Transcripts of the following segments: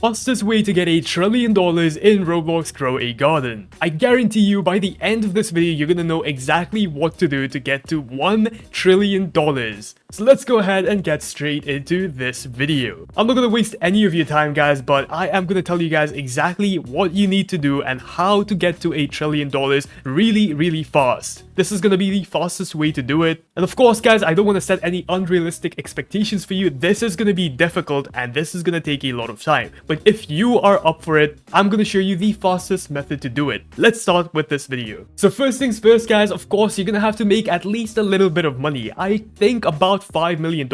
fastest way to get $1 trillion in Roblox Grow a Garden. I guarantee you by the end of this video, you're gonna know exactly what to do to get to $1 trillion. So let's go ahead and get straight into this video. I'm not gonna waste any of your time, guys, but I am gonna tell you guys exactly what you need to do and how to get to $1 trillion really fast. This is gonna be the fastest way to do it. And of course, guys, I don't want to set any unrealistic expectations for you. This is gonna be difficult and this is gonna take a lot of time. But if you are up for it, I'm gonna show you the fastest method to do it. Let's start with this video. So first things first, guys, of course, you're gonna have to make at least a little bit of money. I think about $5 million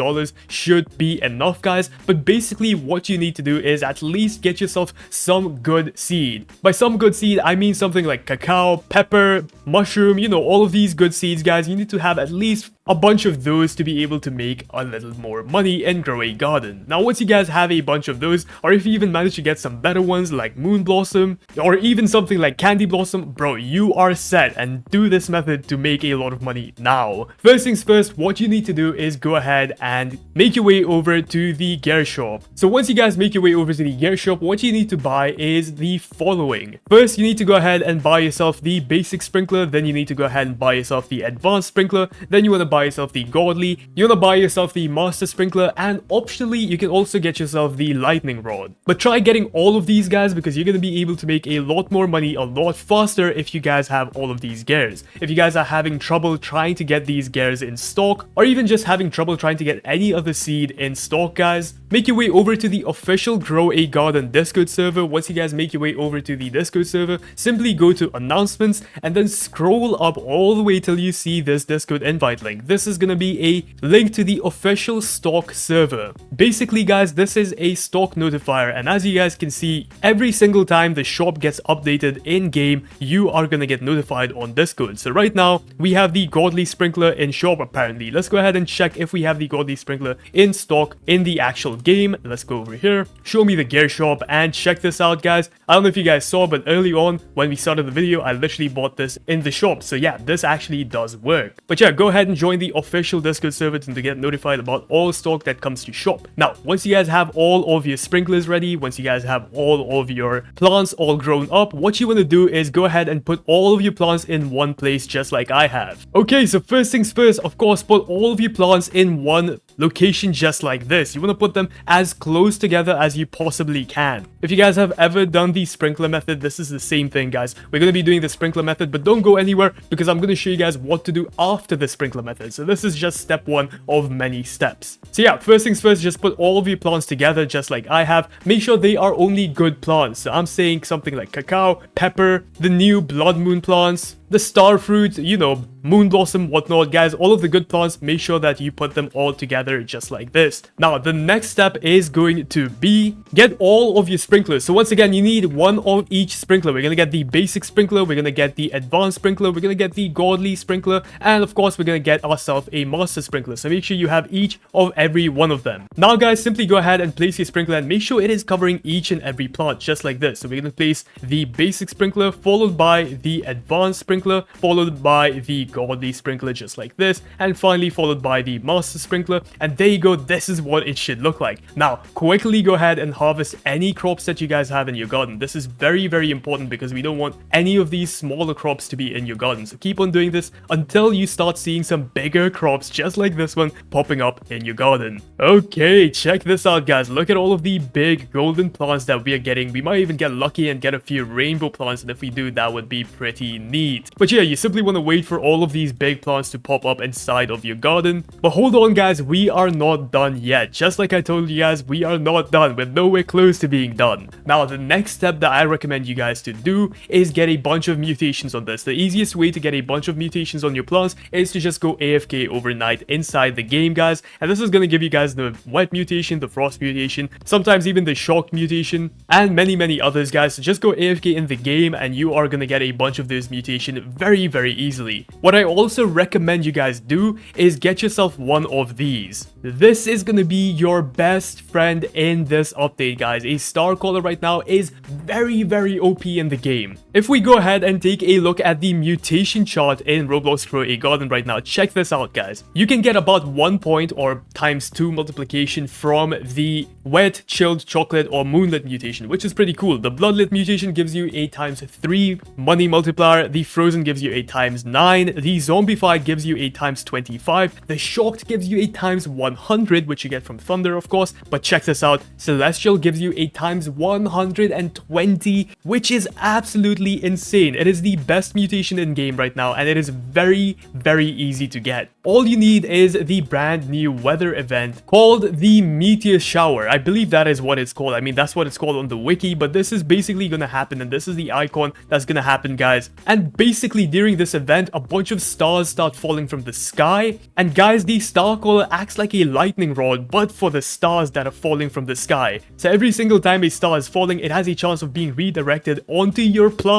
should be enough, guys. But basically what you need to do is at least get yourself some good seed. By some good seed, I mean something like cacao, pepper, mushroom, you know, all of these good seeds, guys. You need to have at least a bunch of those to be able to make a little more money and grow a garden. Now, once you guys have a bunch of those, or if you even manage to get some better ones like Moon Blossom, or even something like Candy Blossom, bro, you are set and do this method to make a lot of money now. First things first, what you need to do is go ahead and make your way over to the gear shop. So once you guys make your way over to the gear shop, what you need to buy is the following. First, you need to go ahead and buy yourself the basic sprinkler, then you need to go ahead and buy yourself the advanced sprinkler, then you want to buy yourself the godly, you want to buy yourself the master sprinkler, and optionally you can also get yourself the lightning rod. But try getting all of these, guys, because you're going to be able to make a lot more money a lot faster if you guys have all of these gears. If you guys are having trouble trying to get these gears in stock, or even just having trouble trying to get any other seed in stock, guys, make your way over to the official Grow a Garden Discord server. Once you guys make your way over to the Discord server, simply go to announcements and then scroll up all the way till you see this Discord invite link. This is gonna be a link to the official stock server. Basically, guys, this is a stock notifier, and as you guys can see, every single time the shop gets updated in game, you are gonna get notified on Discord. So right now we have the godly sprinkler in shop. Apparently, let's go ahead and check if we have the godly sprinkler in stock in the actual game. Let's go over here, show me the gear shop, and check this out, guys. I don't know if you guys saw, but early on when we started the video, I literally bought this in the shop. So yeah, this actually does work. But yeah, go ahead and join the official Discord server to get notified about all stock that comes to shop. Now, once you guys have all of your sprinklers ready, once you guys have all of your plants all grown up, what you want to do is go ahead and put all of your plants in one place, just like I have. Okay, so first things first, of course, put all of your plants in one location just like this. You want to put them as close together as you possibly can. If you guys have ever done the sprinkler method, this is the same thing, guys. We're going to be doing the sprinkler method, but don't go anywhere because I'm going to show you guys what to do after the sprinkler method. So this is just step one of many steps. So yeah, first things first, just put all of your plants together just like I have. Make sure they are only good plants. So I'm saying something like cacao, pepper, the new blood moon plants, the star fruit, you know, moon blossom, whatnot, guys. All of the good plants, make sure that you put them all together just like this. Now, the next step is going to be get all of your sprinklers. So once again, you need one of each sprinkler. We're gonna get the basic sprinkler, we're gonna get the advanced sprinkler, we're gonna get the godly sprinkler, and of course, we're gonna get ourselves a master sprinkler. So make sure you have each of every one of them. Now, guys, simply go ahead and place your sprinkler and make sure it is covering each and every plant just like this. So we're gonna place the basic sprinkler followed by the advanced sprinkler, followed by the godly sprinkler just like this, and finally followed by the master sprinkler. And there you go, this is what it should look like. Now quickly go ahead and harvest any crops that you guys have in your garden. This is very important because we don't want any of these smaller crops to be in your garden. So keep on doing this until you start seeing some bigger crops just like this one popping up in your garden. Okay, check this out, guys. Look at all of the big golden plants that we are getting. We might even get lucky and get a few rainbow plants, and if we do, that would be pretty neat. But yeah, you simply want to wait for all of these big plants to pop up inside of your garden. But hold on, guys, we are not done yet. Just like I told you guys, we are not done. We're nowhere close to being done. Now, the next step that I recommend you guys to do is get a bunch of mutations on this. The easiest way to get a bunch of mutations on your plants is to just go AFK overnight inside the game, guys. And this is going to give you guys the wet mutation, the frost mutation, sometimes even the shock mutation, and many others, guys. So just go AFK in the game and you are going to get a bunch of those mutations very easily. What I also recommend you guys do is get yourself one of these. This is gonna be your best friend in this update, guys. A star caller right now is very OP in the game. If we go ahead and take a look at the mutation chart in Roblox Grow a Garden right now, check this out, guys. You can get about 1 point or ×2 multiplication from the wet, chilled, chocolate, or moonlit mutation, which is pretty cool. The bloodlit mutation gives you a ×3 money multiplier, the frozen gives you a ×9, the zombified gives you a ×25, the shocked gives you a ×100, which you get from thunder, of course. But check this out, celestial gives you a ×120, which is absolutely insane. It is the best mutation in game right now, and it is very, very easy to get. All you need is the brand new weather event called the meteor shower. I believe that is what it's called. I mean, that's what it's called on the wiki, but this is basically gonna happen, and this is the icon that's gonna happen, guys. And basically during this event, a bunch of stars start falling from the sky, and guys, the star caller acts like a lightning rod, but for the stars that are falling from the sky. So every single time a star is falling, it has a chance of being redirected onto your plants,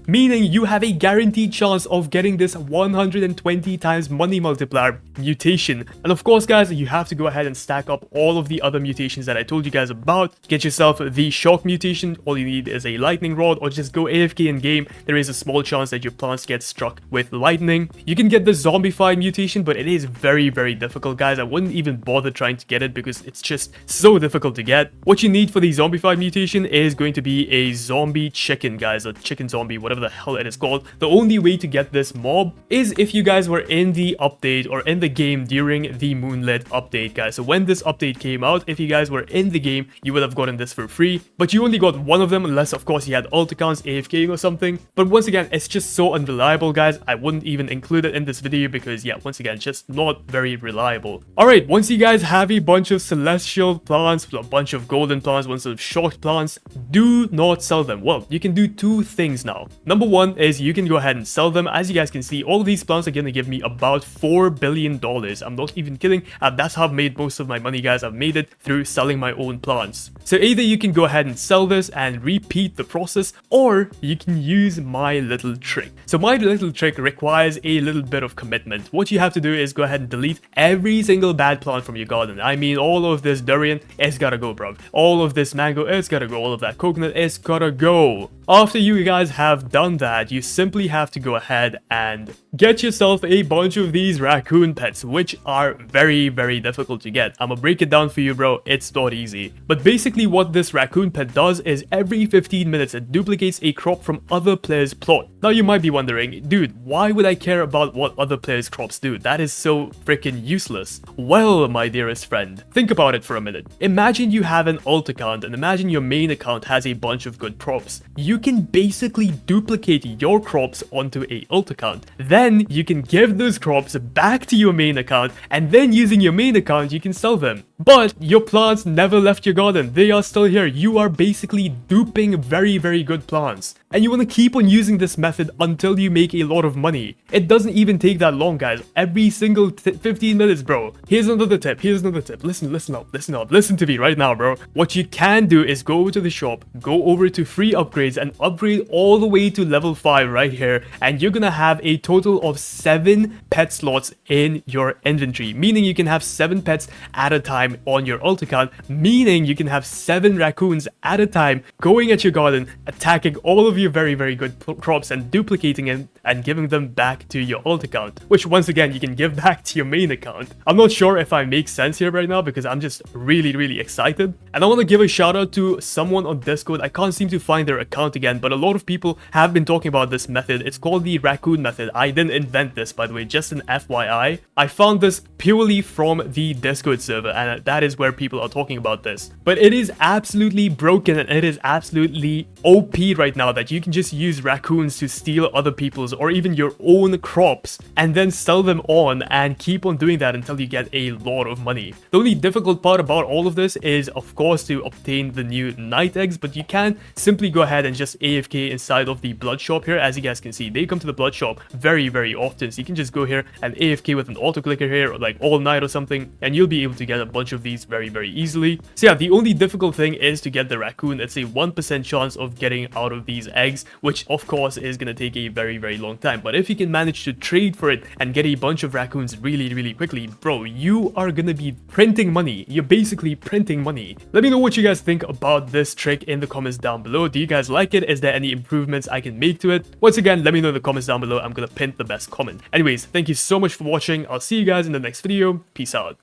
meaning you have a guaranteed chance of getting this 120 times money multiplier mutation. And of course, guys, you have to go ahead and stack up all of the other mutations that I told you guys about. Get yourself the shock mutation. All you need is a lightning rod, or just go AFK in game. There is a small chance that your plants get struck with lightning. You can get the zombified mutation, but it is very, very difficult, guys. I wouldn't even bother trying to get it because it's just so difficult to get. What you need for the zombified mutation is going to be a zombie chicken, guys, a chicken zombie, whatever the hell it is called. The only way to get this mob is if you guys were in the update or in the game during the moonlit update, guys. So when this update came out, if you guys were in the game, you would have gotten this for free, but you only got one of them, unless of course you had alt accounts AFKing or something. But once again, it's just so unreliable, guys. I wouldn't even include it in this video because, yeah, once again, just not very reliable. Alright, once you guys have a bunch of celestial plants, a bunch of golden plants, bunch of shocked plants, do not sell them. Well, you can do two things now. Number one is you can go ahead and sell them. As you guys can see, all of these plants are going to give me about $4 billion. I'm not even kidding. That's how I've made most of my money, guys. I've made it through selling my own plants. So either you can go ahead and sell this and repeat the process, or you can use my little trick. So my little trick requires a little bit of commitment. What you have to do is go ahead and delete every single bad plant from your garden. I mean, all of this durian, it's gotta go, bro. All of this mango, it's gotta go. All of that coconut, it's gotta go. After you guys have done that, you simply have to go ahead and get yourself a bunch of these raccoon pets, which are very, very difficult to get. I'm gonna break it down for you, bro. It's not easy. But basically what this raccoon pet does is every 15 minutes it duplicates a crop from other players' plot. Now you might be wondering, dude, why would I care about what other players' crops do? That is so freaking useless. Well, my dearest friend, think about it for a minute. Imagine you have an alt account, and imagine your main account has a bunch of good crops. You can basically duplicate your crops onto a alt account. Then you can give those crops back to your main account, and then using your main account you can sell them. But your plants never left your garden. They are still here. You are basically duping very, very good plants. And you want to keep on using this method until you make a lot of money. It doesn't even take that long, guys. Every single 15 minutes, bro. Here's another tip. Here's another tip. Listen up. Listen to me right now, bro. What you can do is go over to the shop, go over to free upgrades, and upgrade all the way to level 5 right here. And you're gonna have a total of 7 pet slots in your inventory. Meaning you can have 7 pets at a time on your alt account. Meaning you can have 7 raccoons at a time going at your garden, attacking all of your very, very good crops and duplicating it and giving them back to your alt account, which once again you can give back to your main account. I'm not sure if I make sense here right now because I'm just really, really excited. And I want to give a shout out to someone on Discord. I can't seem to find their account again, but a lot of people have been talking about this method. It's called the raccoon method. I didn't invent this, by the way, just an FYI. I found this purely from the Discord server, and that is where people are talking about this. But it is absolutely broken, and it is absolutely OP right now that you can just use raccoons to steal other people's or even your own crops and then sell them on and keep on doing that until you get a lot of money. The only difficult part about all of this is, of course, to obtain the new night eggs, but you can simply go ahead and just AFK inside of the blood shop here. As you guys can see, they come to the blood shop very, very often, so you can just go here and AFK with an auto clicker here, or like all night or something, and you'll be able to get a bunch of these very, very easily. So yeah, the only difficult thing is to get the raccoon. It's a 1% chance of getting out of these eggs, which of course is gonna take a very long time. But if you can manage to trade for it and get a bunch of raccoons really quickly, bro, you are gonna be printing money. You're basically printing money. Let me know what you guys think about this trick in the comments down below. Do you guys like it? Is there any improvements I can make to it? Once again, let me know in the comments down below. I'm gonna pin the best comment. Anyways, thank you so much for watching. I'll see you guys in the next video. Peace out.